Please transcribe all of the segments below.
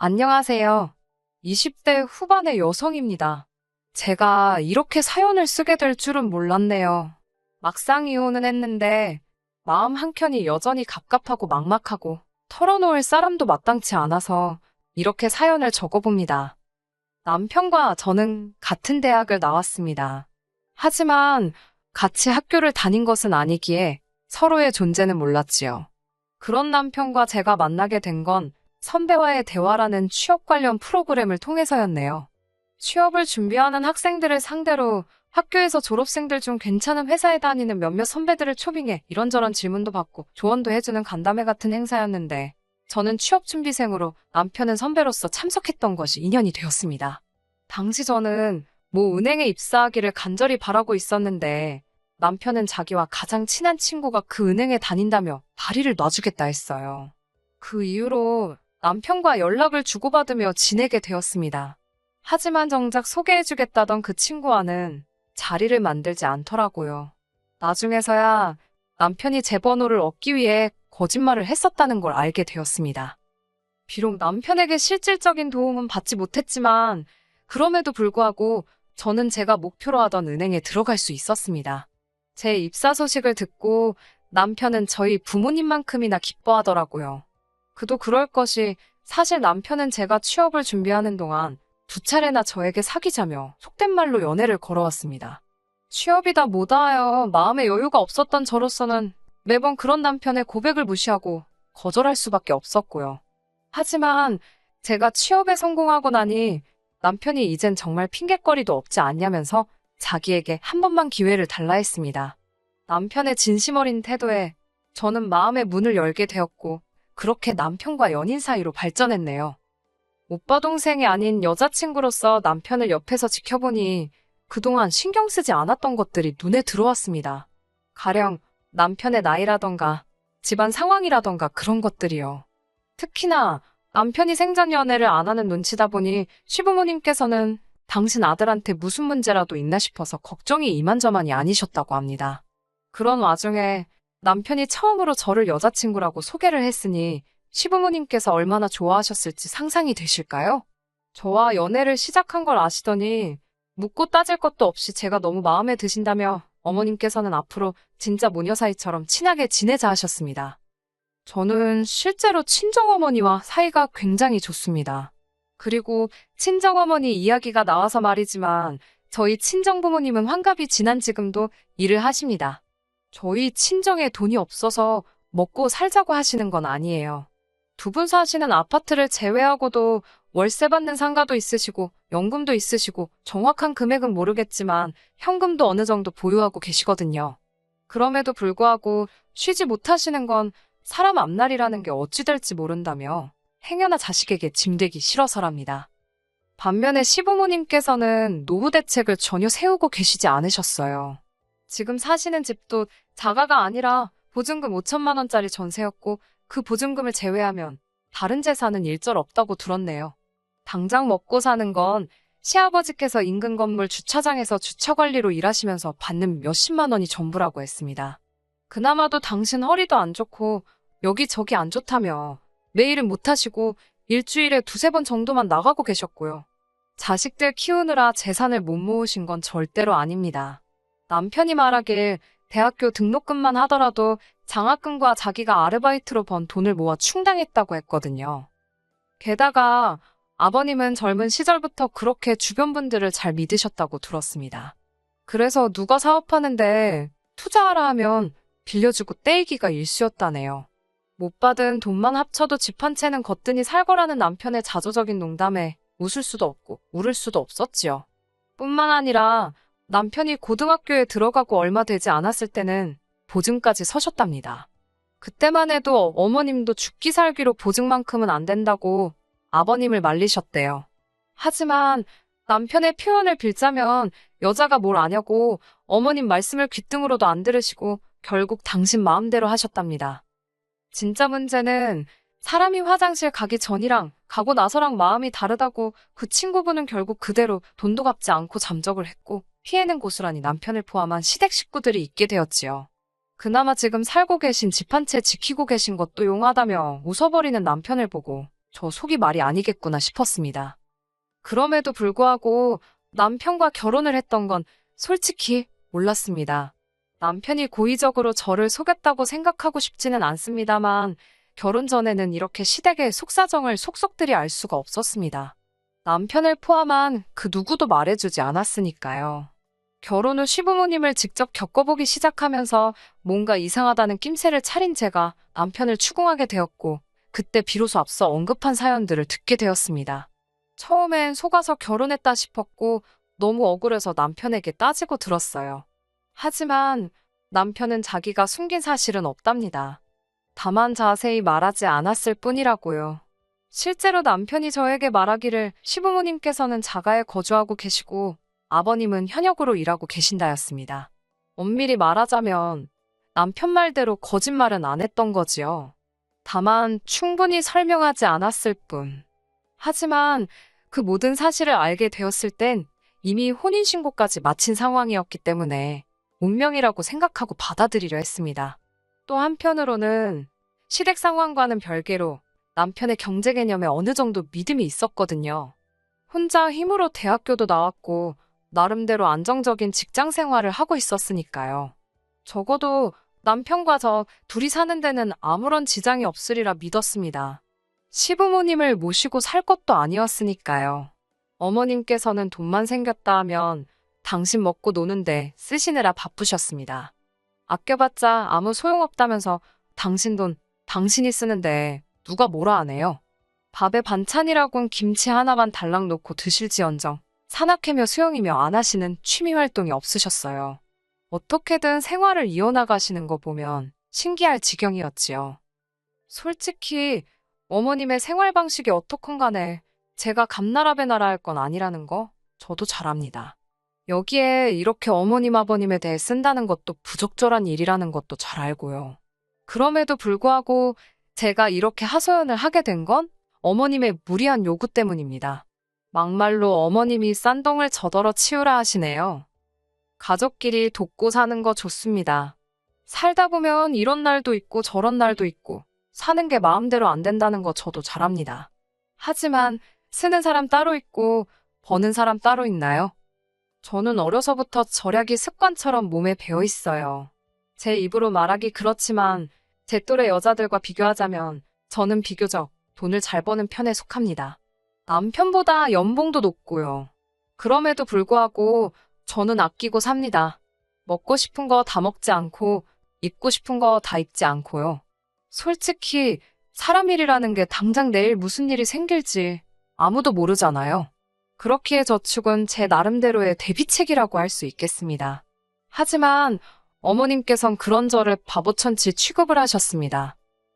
안녕하세요. 20대 후반의 여성입니다. 제가 이렇게 사연을 쓰게 될 줄은 몰랐네요. 막상 이혼은 했는데 마음 한켠이 여전히 갑갑하고 막막하고 털어놓을 사람도 마땅치 않아서 이렇게 사연을 적어봅니다. 남편과 저는 같은 대학을 나왔습니다. 하지만 같이 학교를 다닌 것은 아니기에 서로의 존재는 몰랐지요. 그런 남편과 제가 만나게 된 건 선배와의 대화라는 취업 관련 프로그램을 통해서였네요. 취업을 준비하는 학생들을 상대로 학교에서 졸업생들 중 괜찮은 회사에 다니는 몇몇 선배들을 초빙해 이런저런 질문도 받고 조언도 해주는 간담회 같은 행사였는데 저는 취업 준비생으로 남편은 선배로서 참석했던 것이 인연이 되었습니다. 당시 저는 모 은행에 입사하기를 간절히 바라고 있었는데 남편은 자기와 가장 친한 친구가 그 은행에 다닌다며 다리를 놔주겠다 했어요. 그 이후로 남편과 연락을 주고받으며 지내게 되었습니다. 하지만 정작 소개해주겠다던 그 친구와는 자리를 만들지 않더라고요. 나중에서야 남편이 제 번호를 얻기 위해 거짓말을 했었다는 걸 알게 되었습니다. 비록 남편에게 실질적인 도움은 받지 못했지만 그럼에도 불구하고 저는 제가 목표로 하던 은행에 들어갈 수 있었습니다. 제 입사 소식을 듣고 남편은 저희 부모님만큼이나 기뻐하더라고요. 그도 그럴 것이 사실 남편은 제가 취업을 준비하는 동안 두 차례나 저에게 사귀자며 속된 말로 연애를 걸어왔습니다. 취업이다 뭐다하여 마음의 여유가 없었던 저로서는 매번 그런 남편의 고백을 무시하고 거절할 수밖에 없었고요. 하지만 제가 취업에 성공하고 나니 남편이 이젠 정말 핑곗거리도 없지 않냐면서 자기에게 한 번만 기회를 달라 했습니다. 남편의 진심 어린 태도에 저는 마음의 문을 열게 되었고 그렇게 남편과 연인 사이로 발전했네요. 오빠 동생이 아닌 여자친구로서 남편을 옆에서 지켜보니 그동안 신경 쓰지 않았던 것들이 눈에 들어왔습니다. 가령 남편의 나이라던가 집안 상황이라던가 그런 것들이요. 특히나 남편이 생전 연애를 안 하는 눈치다 보니 시부모님께서는 당신 아들한테 무슨 문제라도 있나 싶어서 걱정이 이만저만이 아니셨다고 합니다. 그런 와중에 남편이 처음으로 저를 여자친구라고 소개를 했으니 시부모님께서 얼마나 좋아하셨을지 상상이 되실까요? 저와 연애를 시작한 걸 아시더니 묻고 따질 것도 없이 제가 너무 마음에 드신다며 어머님께서는 앞으로 진짜 모녀 사이처럼 친하게 지내자 하셨습니다. 저는 실제로 친정어머니와 사이가 굉장히 좋습니다. 그리고 친정어머니 이야기가 나와서 말이지만 저희 친정부모님은 환갑이 지난 지금도 일을 하십니다. 저희 친정에 돈이 없어서 먹고 살자고 하시는 건 아니에요. 두 분 사시는 아파트를 제외하고도 월세 받는 상가도 있으시고 연금도 있으시고 정확한 금액은 모르겠지만 현금도 어느 정도 보유하고 계시거든요. 그럼에도 불구하고 쉬지 못하시는 건 사람 앞날이라는 게 어찌 될지 모른다며 행여나 자식에게 짐되기 싫어서랍니다. 반면에 시부모님께서는 노후 대책을 전혀 세우고 계시지 않으셨어요. 지금 사시는 집도 자가가 아니라 보증금 5천만 원짜리 전세였고 그 보증금을 제외하면 다른 재산은 일절 없다고 들었네요. 당장 먹고 사는 건 시아버지께서 인근 건물 주차장에서 주차관리로 일하시면서 받는 몇십만 원이 전부라고 했습니다. 그나마도 당신 허리도 안 좋고 여기저기 안 좋다며 매일은 못하시고 일주일에 두세 번 정도만 나가고 계셨고요. 자식들 키우느라 재산을 못 모으신 건 절대로 아닙니다. 남편이 말하길 대학교 등록금만 하더라도 장학금과 자기가 아르바이트로 번 돈을 모아 충당했다고 했거든요. 게다가 아버님은 젊은 시절부터 그렇게 주변 분들을 잘 믿으셨다고 들었습니다. 그래서 누가 사업하는데 투자하라 하면 빌려주고 떼이기가 일쑤였다네요. 못 받은 돈만 합쳐도 집 한 채는 거뜬히 살 거라는 남편의 자조적인 농담에 웃을 수도 없고 울을 수도 없었지요. 뿐만 아니라 남편이 고등학교에 들어가고 얼마 되지 않았을 때는 보증까지 서셨답니다. 그때만 해도 어머님도 죽기 살기로 보증만큼은 안 된다고 아버님을 말리셨대요. 하지만 남편의 표현을 빌자면 여자가 뭘 아냐고 어머님 말씀을 귓등으로도 안 들으시고 결국 당신 마음대로 하셨답니다. 진짜 문제는 사람이 화장실 가기 전이랑 가고 나서랑 마음이 다르다고 그 친구분은 결국 그대로 돈도 갚지 않고 잠적을 했고 피해는 고스란히 남편을 포함한 시댁 식구들이 있게 되었지요. 그나마 지금 살고 계신 집 한 채 지키고 계신 것도 용하다며 웃어버리는 남편을 보고 저 속이 말이 아니겠구나 싶었습니다. 그럼에도 불구하고 남편과 결혼을 했던 건 솔직히 몰랐습니다. 남편이 고의적으로 저를 속였다고 생각하고 싶지는 않습니다만 결혼 전에는 이렇게 시댁의 속사정을 속속들이 알 수가 없었습니다. 남편을 포함한 그 누구도 말해주지 않았으니까요. 결혼 후 시부모님을 직접 겪어보기 시작하면서 뭔가 이상하다는 낌새를 차린 제가 남편을 추궁하게 되었고 그때 비로소 앞서 언급한 사연들을 듣게 되었습니다. 처음엔 속아서 결혼했다 싶었고 너무 억울해서 남편에게 따지고 들었어요. 하지만 남편은 자기가 숨긴 사실은 없답니다. 다만 자세히 말하지 않았을 뿐이라고요. 실제로 남편이 저에게 말하기를 시부모님께서는 자가에 거주하고 계시고 아버님은 현역으로 일하고 계신다였습니다. 엄밀히 말하자면 남편 말대로 거짓말은 안 했던 거지요. 다만 충분히 설명하지 않았을 뿐. 하지만 그 모든 사실을 알게 되었을 땐 이미 혼인신고까지 마친 상황이었기 때문에 운명이라고 생각하고 받아들이려 했습니다. 또 한편으로는 시댁 상황과는 별개로 남편의 경제 개념에 어느 정도 믿음이 있었거든요. 혼자 힘으로 대학교도 나왔고 나름대로 안정적인 직장 생활을 하고 있었으니까요. 적어도 남편과 저 둘이 사는 데는 아무런 지장이 없으리라 믿었습니다. 시부모님을 모시고 살 것도 아니었으니까요. 어머님께서는 돈만 생겼다 하면 당신 먹고 노는데 쓰시느라 바쁘셨습니다. 아껴봤자 아무 소용없다면서 당신 돈 당신이 쓰는데 누가 뭐라 하네요. 밥에 반찬이라곤 김치 하나만 달랑 놓고 드실지언정 산악회며 수영이며 안 하시는 취미 활동이 없으셨어요. 어떻게든 생활을 이어나가시는 거 보면 신기할 지경이었지요. 솔직히 어머님의 생활 방식이 어떻건 간에 제가 감나라배나라 할 건 아니라는 거 저도 잘 압니다. 여기에 이렇게 어머님 아버님에 대해 쓴다는 것도 부적절한 일이라는 것도 잘 알고요. 그럼에도 불구하고 제가 이렇게 하소연을 하게 된 건 어머님의 무리한 요구 때문입니다. 막말로 어머님이 싼동을 저더러 치우라 하시네요. 가족끼리 돕고 사는 거 좋습니다. 살다 보면 이런 날도 있고 저런 날도 있고 사는 게 마음대로 안 된다는 거 저도 잘 압니다. 하지만 쓰는 사람 따로 있고 버는 사람 따로 있나요? 저는 어려서부터 절약이 습관처럼 몸에 배어 있어요. 제 입으로 말하기 그렇지만 제 또래 여자들과 비교하자면 저는 비교적 돈을 잘 버는 편에 속합니다. 남편보다 연봉도 높고요. 그럼에도 불구하고 저는 아끼고 삽니다. 먹고 싶은 거 다 먹지 않고 입고 싶은 거 다 입지 않고요. 솔직히 사람 일이라는 게 당장 내일 무슨 일이 생길지 아무도 모르잖아요. 그렇기에 저축은 제 나름대로의 대비책이라고 할 수 있겠습니다. 하지만 어머님께선 그런 저를 바보천치 취급을 하셨습니다.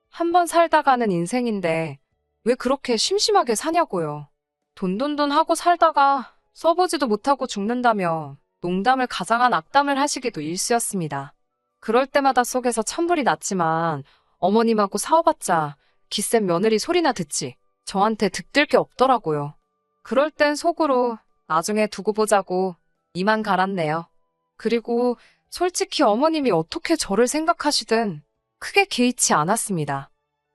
한번 살다가는 인생인데 왜 그렇게 심심하게 사냐고요. 돈돈돈 하고 살다가 써보지도 못하고 죽는다며 농담을 가장한 악담을 하시기도 일쑤였습니다. 그럴 때마다 속에서 천불이 났지만 어머님하고 싸워봤자 기센 며느리 소리나 듣지 저한테 득들 게 없더라고요. 그럴 땐 속으로 나중에 두고 보자고 이만 갈았네요. 그리고 솔직히 어머님이 어떻게 저를 생각하시든 크게 개의치 않았습니다.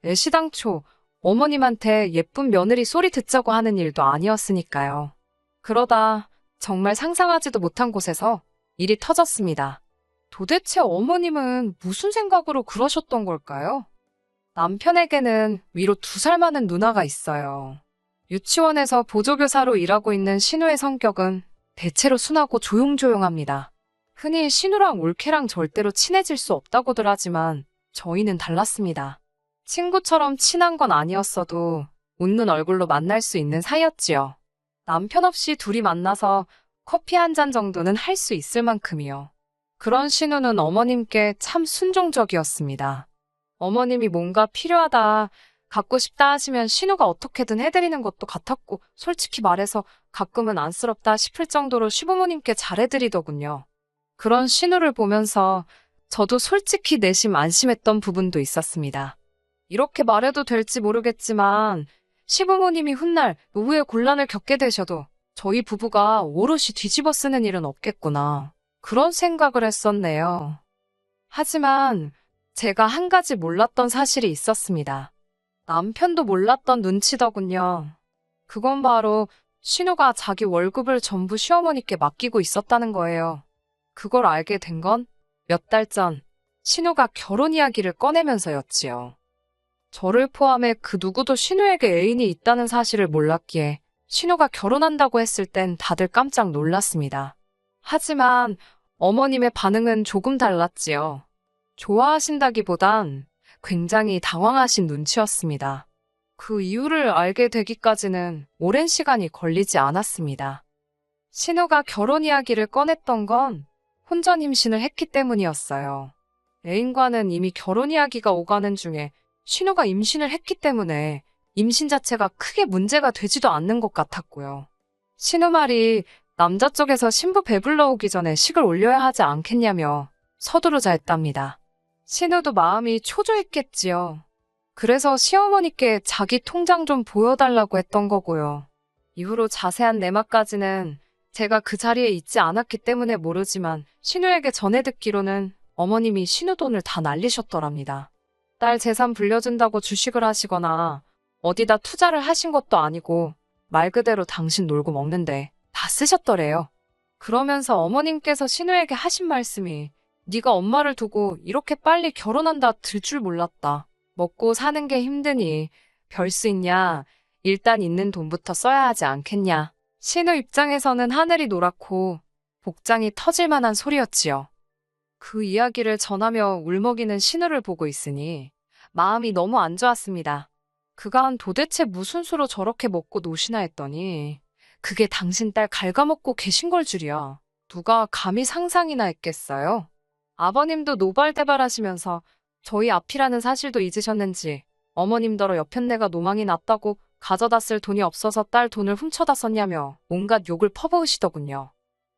애시당초 어머님한테 예쁜 며느리 소리 듣자고 하는 일도 아니었으니까요. 그러다 정말 상상하지도 못한 곳에서 일이 터졌습니다. 도대체 어머님은 무슨 생각으로 그러셨던 걸까요? 남편에게는 위로 2살 많은 누나가 있어요. 유치원에서 보조교사로 일하고 있는 신우의 성격은 대체로 순하고 조용조용합니다. 흔히 신우랑 올케랑 절대로 친해질 수 없다고들 하지만 저희는 달랐습니다. 친구처럼 친한 건 아니었어도 웃는 얼굴로 만날 수 있는 사이였지요. 남편 없이 둘이 만나서 커피 한 잔 정도는 할 수 있을 만큼이요. 그런 신우는 어머님께 참 순종적이었습니다. 어머님이 뭔가 필요하다, 갖고 싶다 하시면 신우가 어떻게든 해드리는 것도 같았고 솔직히 말해서 가끔은 안쓰럽다 싶을 정도로 시부모님께 잘해드리더군요. 그런 신우를 보면서 저도 솔직히 내심 안심했던 부분도 있었습니다. 이렇게 말해도 될지 모르겠지만 시부모님이 훗날 노후의 곤란을 겪게 되셔도 저희 부부가 오롯이 뒤집어 쓰는 일은 없겠구나. 그런 생각을 했었네요. 하지만 제가 한 가지 몰랐던 사실이 있었습니다. 남편도 몰랐던 눈치더군요. 그건 바로 신우가 자기 월급을 전부 시어머니께 맡기고 있었다는 거예요. 그걸 알게 된 건 몇 달 전 신우가 결혼 이야기를 꺼내면서였지요. 저를 포함해 그 누구도 신우에게 애인이 있다는 사실을 몰랐기에 신우가 결혼한다고 했을 땐 다들 깜짝 놀랐습니다. 하지만 어머님의 반응은 조금 달랐지요. 좋아하신다기보단 굉장히 당황하신 눈치였습니다. 그 이유를 알게 되기까지는 오랜 시간이 걸리지 않았습니다. 신우가 결혼 이야기를 꺼냈던 건 혼전 임신을 했기 때문이었어요. 애인과는 이미 결혼 이야기가 오가는 중에 신우가 임신을 했기 때문에 임신 자체가 크게 문제가 되지도 않는 것 같았고요. 신우 말이 남자 쪽에서 신부 배불러 오기 전에 식을 올려야 하지 않겠냐며 서두르자 했답니다. 신우도 마음이 초조했겠지요. 그래서 시어머니께 자기 통장 좀 보여달라고 했던 거고요. 이후로 자세한 내막까지는 제가 그 자리에 있지 않았기 때문에 모르지만 신우에게 전해 듣기로는 어머님이 신우 돈을 다 날리셨더랍니다. 딸 재산 불려준다고 주식을 하시거나 어디다 투자를 하신 것도 아니고 말 그대로 당신 놀고 먹는데 다 쓰셨더래요. 그러면서 어머님께서 신우에게 하신 말씀이 네가 엄마를 두고 이렇게 빨리 결혼한다 들 줄 몰랐다. 먹고 사는 게 힘드니 별 수 있냐. 일단 있는 돈부터 써야 하지 않겠냐. 신우 입장에서는 하늘이 노랗고 복장이 터질 만한 소리였지요. 그 이야기를 전하며 울먹이는 신우를 보고 있으니 마음이 너무 안 좋았습니다. 그간 도대체 무슨 수로 저렇게 먹고 노시나 했더니 그게 당신 딸 갉아먹고 계신 걸 줄이야. 누가 감히 상상이나 했겠어요? 아버님도 노발대발하시면서 저희 앞이라는 사실도 잊으셨는지 어머님더러 옆편네가 노망이 났다고 가져다 쓸 돈이 없어서 딸 돈을 훔쳐다 썼냐며 온갖 욕을 퍼부으시더군요.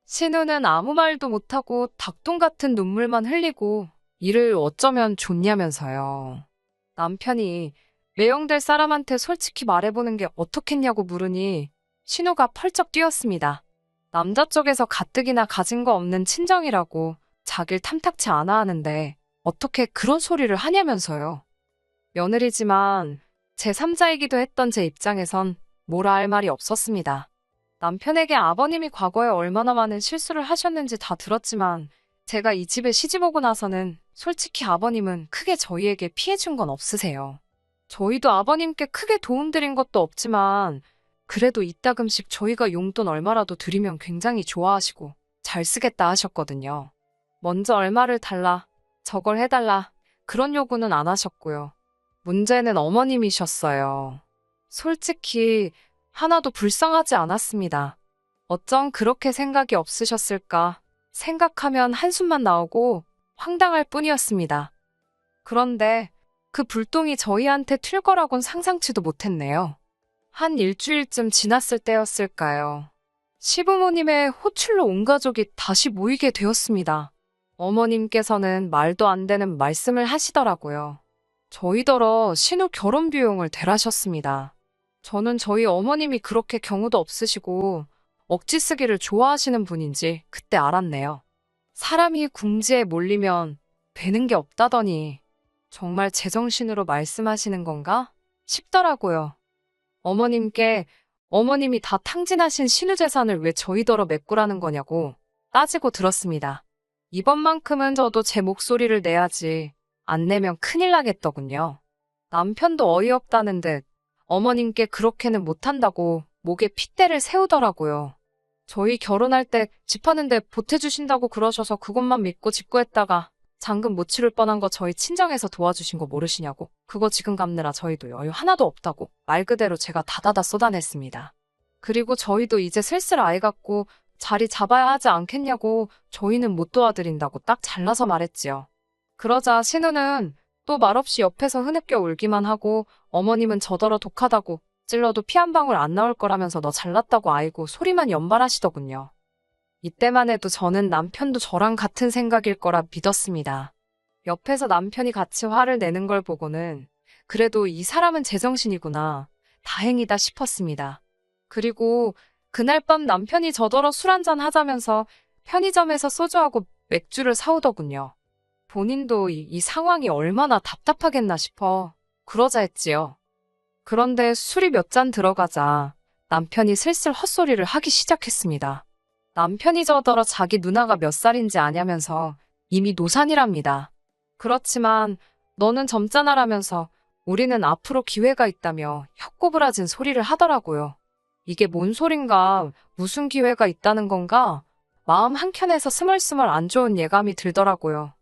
신우는 아무 말도 못하고 닭똥 같은 눈물만 흘리고 이를 어쩌면 좋냐면서요. 남편이 매형될 사람한테 솔직히 말해보는 게 어떻겠냐고 물으니 신우가 펄쩍 뛰었습니다. 남자 쪽에서 가뜩이나 가진 거 없는 친정이라고 자길 탐탁치 않아 하는데 어떻게 그런 소리를 하냐면서요. 며느리지만 제3자이기도 했던 제 입장에선 뭐라 할 말이 없었습니다. 남편에게 아버님이 과거에 얼마나 많은 실수를 하셨는지 다 들었지만 제가 이 집에 시집오고 나서는 솔직히 아버님은 크게 저희에게 피해준 건 없으세요. 저희도 아버님께 크게 도움드린 것도 없지만 그래도 이따금씩 저희가 용돈 얼마라도 드리면 굉장히 좋아하시고 잘 쓰겠다 하셨거든요. 먼저 얼마를 달라, 저걸 해달라 그런 요구는 안 하셨고요. 문제는 어머님이셨어요. 솔직히 하나도 불쌍하지 않았습니다. 어쩜 그렇게 생각이 없으셨을까 생각하면 한숨만 나오고 황당할 뿐이었습니다. 그런데 그 불똥이 저희한테 튈 거라곤 상상치도 못했네요. 한 일주일쯤 지났을 때였을까요. 시부모님의 호출로 온 가족이 다시 모이게 되었습니다. 어머님께서는 말도 안 되는 말씀을 하시더라고요. 저희더러 신우 결혼 비용을 대라셨습니다. 저는 저희 어머님이 그렇게 경우도 없으시고 억지 쓰기를 좋아하시는 분인지 그때 알았네요. 사람이 궁지에 몰리면 되는 게 없다더니 정말 제정신으로 말씀하시는 건가 싶더라고요. 어머님께 어머님이 다 탕진하신 신우 재산을 왜 저희더러 메꾸라는 거냐고 따지고 들었습니다. 이번만큼은 저도 제 목소리를 내야지 안 내면 큰일 나겠더군요. 남편도 어이없다는 듯 어머님께 그렇게는 못한다고 목에 핏대를 세우더라고요. 저희 결혼할 때 집 하는데 보태주신다고 그러셔서 그것만 믿고 집구했다가 잔금 못 치를 뻔한 거 저희 친정에서 도와주신 거 모르시냐고. 그거 지금 갚느라 저희도 여유 하나도 없다고 말 그대로 제가 다다다 쏟아냈습니다. 그리고 저희도 이제 슬슬 아이 갖고 자리 잡아야 하지 않겠냐고 저희는 못 도와드린다고 딱 잘라서 말했지요. 그러자 신우는 또 말없이 옆에서 흐느껴 울기만 하고 어머님은 저더러 독하다고 찔러도 피 한 방울 안 나올 거라면서 너 잘났다고 아이고 소리만 연발하시더군요. 이때만 해도 저는 남편도 저랑 같은 생각일 거라 믿었습니다. 옆에서 남편이 같이 화를 내는 걸 보고는 그래도 이 사람은 제정신이구나. 다행이다 싶었습니다. 그리고 그날 밤 남편이 저더러 술 한잔 하자면서 편의점에서 소주하고 맥주를 사오더군요. 본인도 이 상황이 얼마나 답답하겠나 싶어 그러자 했지요. 그런데 술이 몇 잔 들어가자 남편이 슬슬 헛소리를 하기 시작했습니다. 남편이 저더러 자기 누나가 몇 살인지 아냐면서 이미 노산이랍니다. 그렇지만 너는 젊잖아라면서 우리는 앞으로 기회가 있다며 혀꼬부라진 소리를 하더라고요. 이게 뭔 소린가, 무슨 기회가 있다는 건가? 마음 한켠에서 스멀스멀 안 좋은 예감이 들더라고요.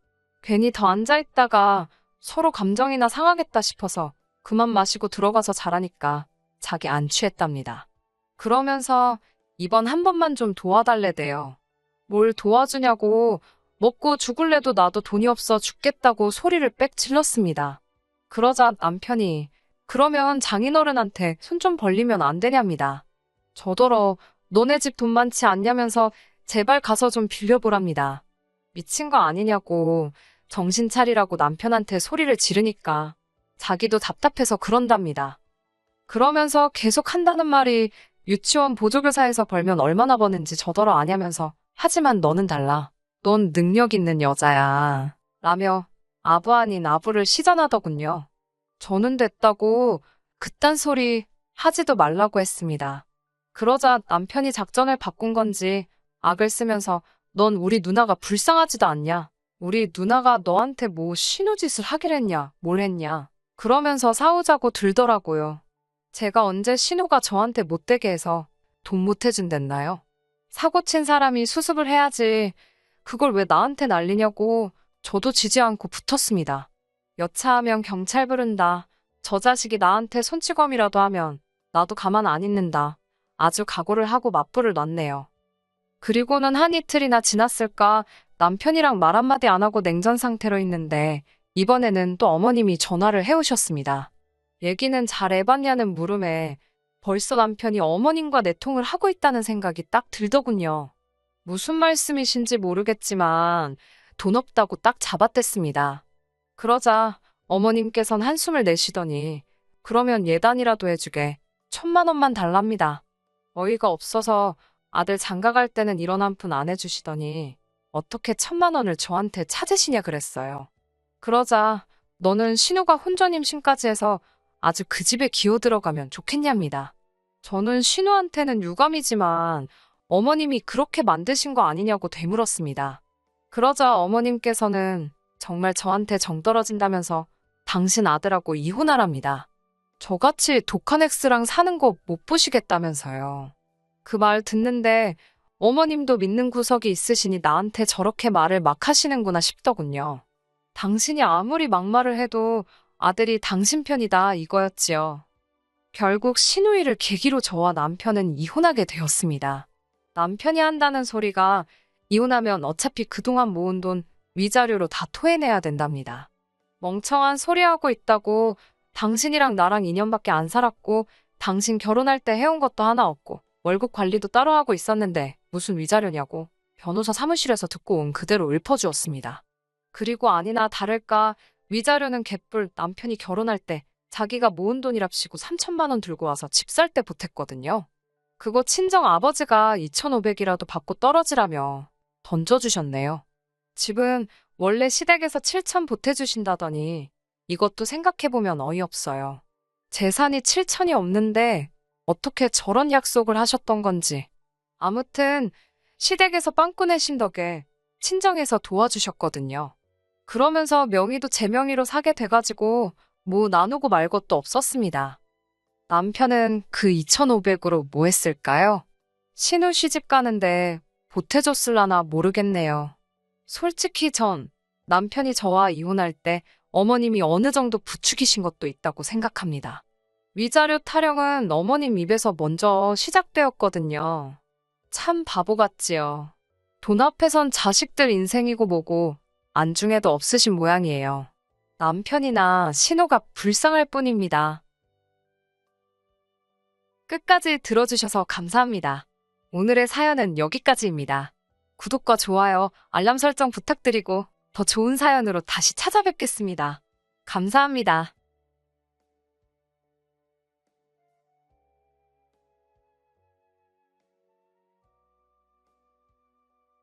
괜히 더 앉아있다가 서로 감정이나 상하겠다 싶어서 그만 마시고 들어가서 자라니까 자기 안 취했답니다. 그러면서 이번 한 번만 좀 도와달래대요. 뭘 도와주냐고, 먹고 죽을래도 나도 돈이 없어 죽겠다고 소리를 빽 질렀습니다. 그러자 남편이 그러면 장인어른한테 손 좀 벌리면 안 되냐입니다. 저더러 너네 집 돈 많지 않냐면서 제발 가서 좀 빌려보랍니다. 미친 거 아니냐고 정신 차리라고 남편한테 소리를 지르니까 자기도 답답해서 그런답니다. 그러면서 계속 한다는 말이 유치원 보조교사에서 벌면 얼마나 버는지 저더러 아냐면서 하지만 너는 달라. 넌 능력 있는 여자야. 라며 아부 아닌 아부를 시전하더군요. 저는 됐다고 그딴 소리 하지도 말라고 했습니다. 그러자 남편이 작전을 바꾼 건지 악을 쓰면서 넌 우리 누나가 불쌍하지도 않냐? 우리 누나가 너한테 뭐 신우짓을 하길 했냐? 뭘 했냐? 그러면서 싸우자고 들더라고요. 제가 언제 신우가 저한테 못되게 해서 돈 못 해준댔나요? 사고 친 사람이 수습을 해야지. 그걸 왜 나한테 난리냐고 저도 지지 않고 붙었습니다. 여차하면 경찰 부른다. 저 자식이 나한테 손찌검이라도 하면 나도 가만 안 있는다. 아주 각오를 하고 맞불을 놨네요. 그리고는 한 이틀이나 지났을까 남편이랑 말 한마디 안 하고 냉전 상태로 있는데 이번에는 또 어머님이 전화를 해오셨습니다. 얘기는 잘 해봤냐는 물음에 벌써 남편이 어머님과 내통을 하고 있다는 생각이 딱 들더군요. 무슨 말씀이신지 모르겠지만 돈 없다고 딱 잡아댔습니다. 그러자 어머님께선 한숨을 내쉬더니 그러면 예단이라도 해주게 1,000만 원만 달랍니다. 어이가 없어서 아들 장가갈 때는 이런 한 푼 안 해주시더니 어떻게 1,000만 원을 저한테 찾으시냐 그랬어요. 그러자 너는 신우가 혼전임신까지 해서 아주 그 집에 기어 들어가면 좋겠냐입니다. 저는 신우한테는 유감이지만 어머님이 그렇게 만드신 거 아니냐고 되물었습니다. 그러자 어머님께서는 정말 저한테 정 떨어진다면서 당신 아들하고 이혼하랍니다. 저같이 독한 엑스랑 사는 거 못 보시겠다면서요. 그 말 듣는데 어머님도 믿는 구석이 있으시니 나한테 저렇게 말을 막 하시는구나 싶더군요. 당신이 아무리 막말을 해도 아들이 당신 편이다 이거였지요. 결국 신우이를 계기로 저와 남편은 이혼하게 되었습니다. 남편이 한다는 소리가 이혼하면 어차피 그동안 모은 돈 위자료로 다 토해내야 된답니다. 멍청한 소리하고 있다고 당신이랑 나랑 2년밖에 안 살았고 당신 결혼할 때 해온 것도 하나 없고 월급 관리도 따로 하고 있었는데 무슨 위자료냐고 변호사 사무실에서 듣고 온 그대로 읊어주었습니다. 그리고 아니나 다를까 위자료는 개뿔 남편이 결혼할 때 자기가 모은 돈이랍시고 3,000만 원 들고 와서 집 살 때 보탰거든요. 그거 친정 아버지가 2,500이라도 받고 떨어지라며 던져주셨네요. 집은 원래 시댁에서 7,000 보태주신다더니 이것도 생각해보면 어이없어요. 재산이 7,000이 없는데 어떻게 저런 약속을 하셨던 건지. 아무튼 시댁에서 빵꾸 내신 덕에 친정에서 도와주셨거든요. 그러면서 명의도 제 명의로 사게 돼가지고 뭐 나누고 말 것도 없었습니다. 남편은 그 2,500으로 뭐 했을까요? 신우 시집 가는데 보태줬을라나 모르겠네요. 솔직히 전 남편이 저와 이혼할 때 어머님이 어느 정도 부추기신 것도 있다고 생각합니다. 위자료 타령은 어머님 입에서 먼저 시작되었거든요. 참 바보 같지요. 돈 앞에선 자식들 인생이고 뭐고 안중에도 없으신 모양이에요. 남편이나 신우가 불쌍할 뿐입니다. 끝까지 들어주셔서 감사합니다. 오늘의 사연은 여기까지입니다. 구독과 좋아요, 알람 설정 부탁드리고 더 좋은 사연으로 다시 찾아뵙겠습니다. 감사합니다.